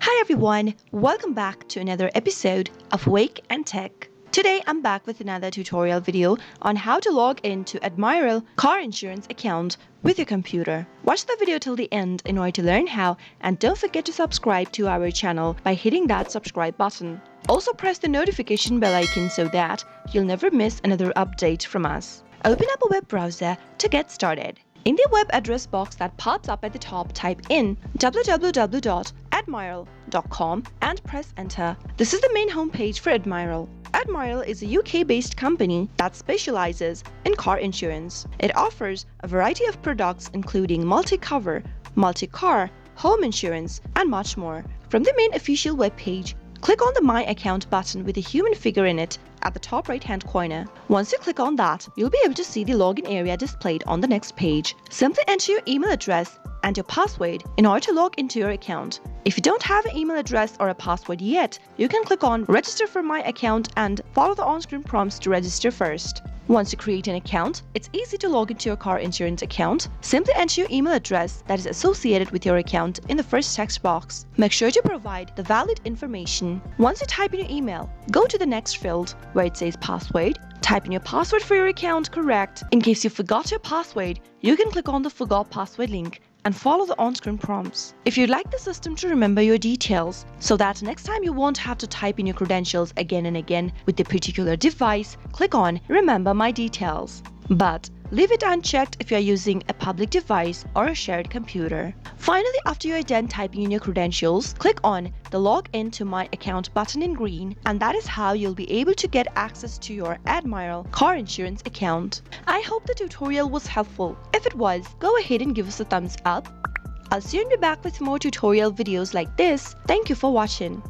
Hi everyone, welcome back to another episode of Wake&Tech. Today I'm back with another tutorial video on how to log into Admiral car insurance account with your computer. Watch the video till the end in order to learn how, and don't forget to subscribe to our channel by hitting that subscribe button. Also press the notification bell icon so that you'll never miss another update from us. Open up a web browser to get started. In the web address box that pops up at the top, type in www.admiral.com and press enter. This is the main homepage for Admiral. Admiral is a UK-based company that specializes in car insurance. It offers a variety of products including multi-cover, multi-car, home insurance, and much more. From the main official web page, click on the My Account button with a human figure in it at the top right-hand corner. Once you click on that, you'll be able to see the login area displayed on the next page. Simply enter your email address and your password in order to log into your account. If you don't have an email address or a password yet, you can click on Register for My Account and follow the on-screen prompts to register first. Once you create an account, it's easy to log into your car insurance account. Simply enter your email address that is associated with your account in the first text box. Make sure to provide the valid information. Once you type in your email, go to the next field where it says password. Type in your password for your account correct. In case you forgot your password, you can click on the Forgot Password link and follow the on-screen prompts. If you'd like the system to remember your details so that next time you won't have to type in your credentials again and again with the particular device, click on Remember My Details. But leave it unchecked if you're using a public device or a shared computer. Finally, after you're done typing in your credentials, click on the Log In to My Account button in green, and that is how you'll be able to get access to your Admiral car insurance account. I hope the tutorial was helpful. If it was, go ahead and give us a thumbs up. I'll soon be back with more tutorial videos like this. Thank you for watching.